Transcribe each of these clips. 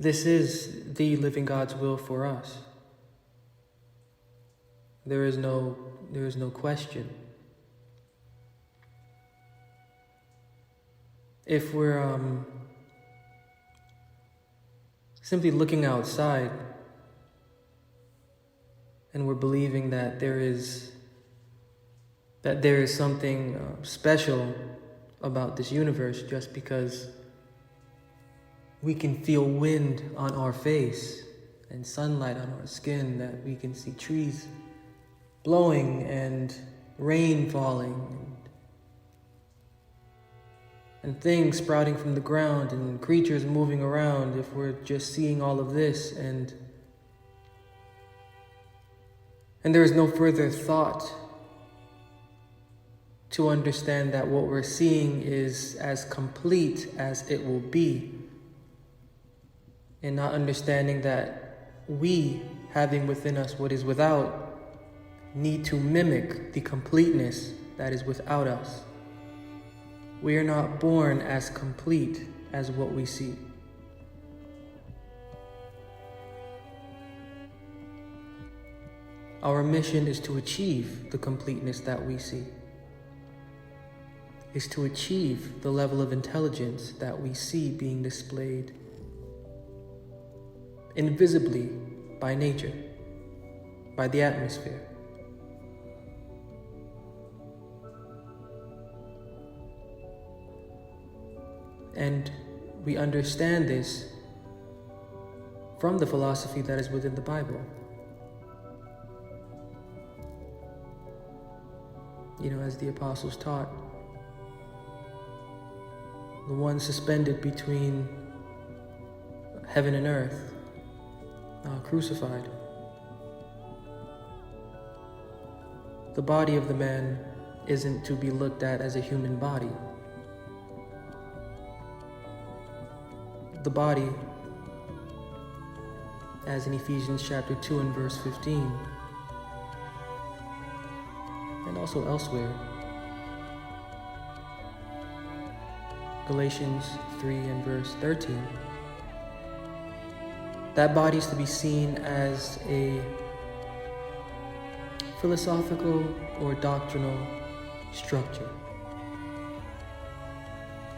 This is the living God's will for us. There is no question. If we're simply looking outside and we're believing that there is something special about this universe just because we can feel wind on our face and sunlight on our skin, that we can see trees blowing and rain falling and things sprouting from the ground and creatures moving around, if we're just seeing all of this and there is no further thought to understand that what we're seeing is as complete as it will be, and not understanding that we, having within us what is without, need to mimic the completeness that is without us. We are not born as complete as what we see. Our mission is to achieve the completeness that we see, is to achieve the level of intelligence that we see being displayed invisibly by nature, by the atmosphere. And we understand this from the philosophy that is within the Bible. As the apostles taught, the one suspended between heaven and earth, crucified. The body of the man isn't to be looked at as a human body. The body, as in Ephesians chapter 2 and verse 15, and also elsewhere, Galatians 3 and verse 13, that body is to be seen as a philosophical or doctrinal structure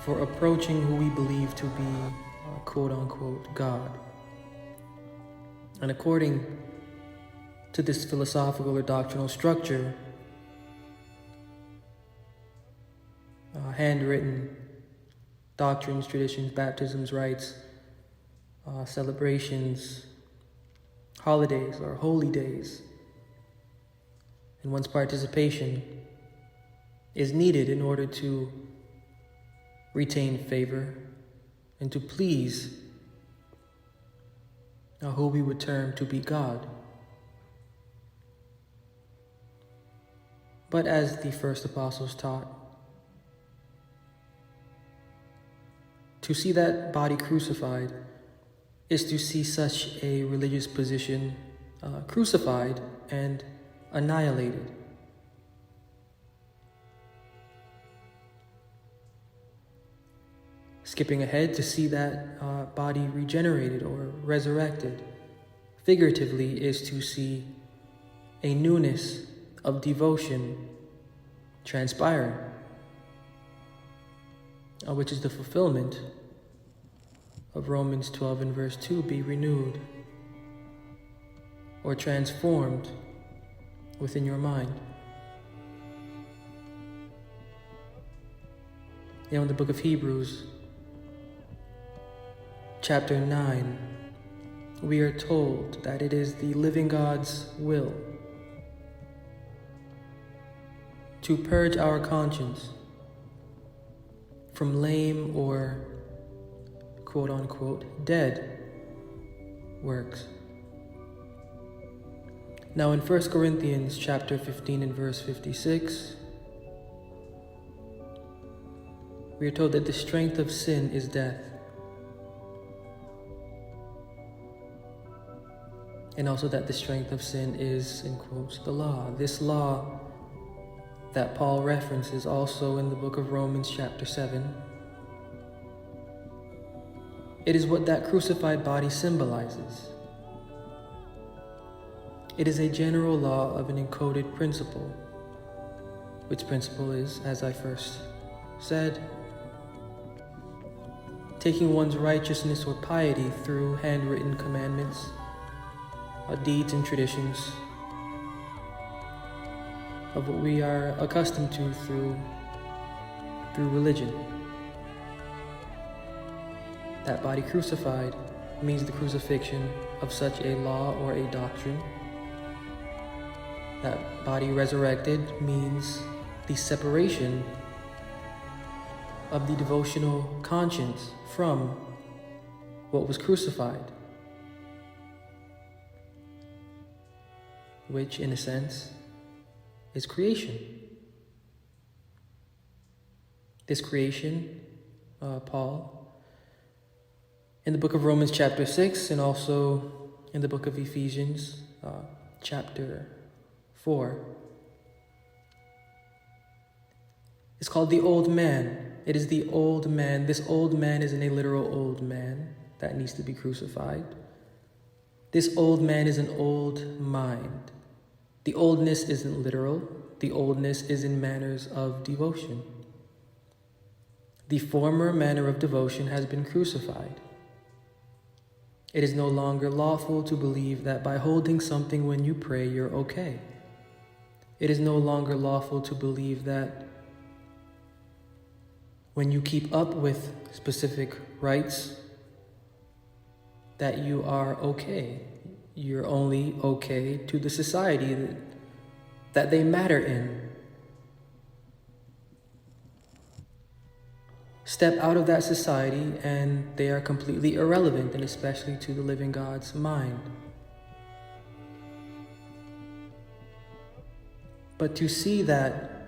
for approaching who we believe to be quote-unquote God. And according to this philosophical or doctrinal structure, handwritten doctrines, traditions, baptisms, rites, celebrations, holidays or holy days, and one's participation is needed in order to retain favor and to please who we would term to be God. But as the first apostles taught, to see that body crucified is to see such a religious position crucified and annihilated. Skipping ahead, to see that body regenerated or resurrected, figuratively, is to see a newness of devotion transpiring, which is the fulfillment of Romans 12 and verse 2, be renewed or transformed within your mind. In the book of Hebrews, chapter 9, we are told that it is the living God's will to purge our conscience from lame or quote-unquote dead works. Now in 1 Corinthians chapter 15 and verse 56, we are told that the strength of sin is death. And also that the strength of sin is, in quotes, the law. This law that Paul references also in the book of Romans chapter 7 It is what that crucified body symbolizes. It is a general law of an encoded principle, which principle is, as I first said, taking one's righteousness or piety through handwritten commandments, deeds and traditions of what we are accustomed to through religion. That body crucified means the crucifixion of such a law or a doctrine. That body resurrected means the separation of the devotional conscience from what was crucified, which in a sense is creation. This creation, Paul, in the book of Romans chapter 6 and also in the book of Ephesians chapter 4, it's called the old man. It is the old man. This old man isn't a literal old man that needs to be crucified. This old man is an old mind. The oldness isn't literal. The oldness is in manners of devotion. The former manner of devotion has been crucified. It is no longer lawful to believe that by holding something when you pray, you're okay. It is no longer lawful to believe that when you keep up with specific rites, that you are okay. You're only okay to the society that they matter in. Step out of that society and they are completely irrelevant, and especially to the living God's mind. But to see that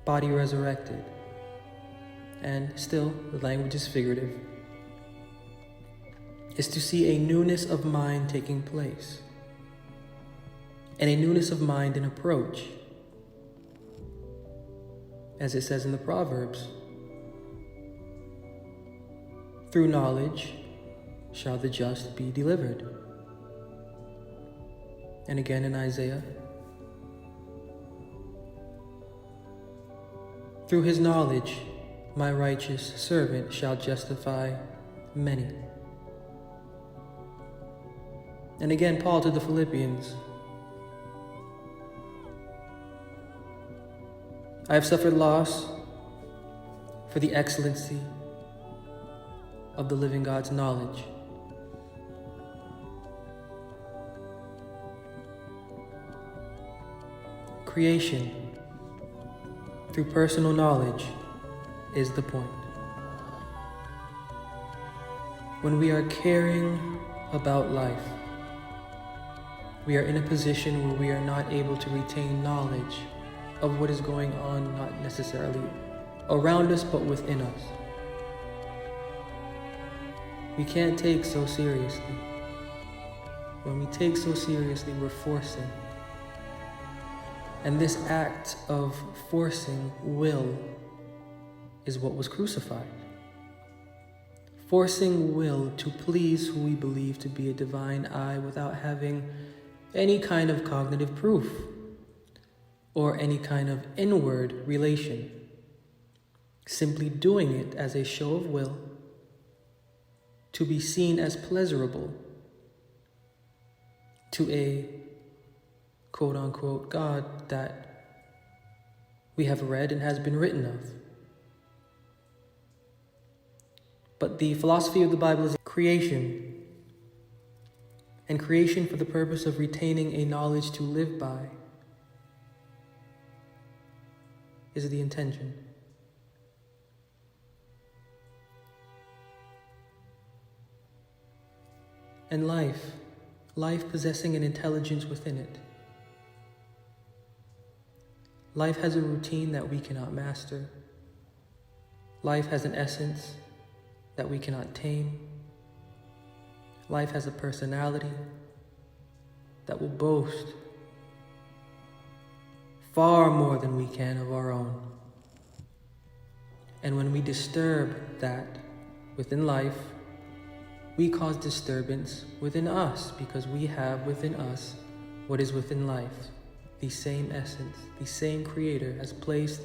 body resurrected, and still the language is figurative, is to see a newness of mind taking place, and a newness of mind in approach. As it says in the Proverbs, through knowledge shall the just be delivered. And again in Isaiah, through his knowledge my righteous servant shall justify many. And again, Paul to the Philippians, I have suffered loss for the excellency of the living God's knowledge. Creation through personal knowledge is the point. When we are caring about life, we are in a position where we are not able to retain knowledge of what is going on, not necessarily around us, but within us. We can't take so seriously. When we take so seriously, we're forcing. And this act of forcing will is what was crucified. Forcing will to please who we believe to be a divine I without having any kind of cognitive proof or any kind of inward relation. Simply doing it as a show of will to be seen as pleasurable to a quote-unquote God that we have read and has been written of. But the philosophy of the Bible is creation, and creation for the purpose of retaining a knowledge to live by is the intention. And life possessing an intelligence within it. Life has a routine that we cannot master. Life has an essence that we cannot tame. Life has a personality that will boast far more than we can of our own. And when we disturb that within life, we cause disturbance within us because we have within us what is within life. The same essence, the same creator has placed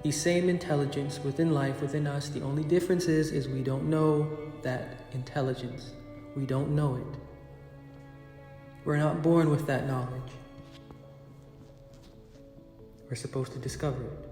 the same intelligence within life, within us. The only difference is we don't know that intelligence. We don't know it. We're not born with that knowledge. We're supposed to discover it.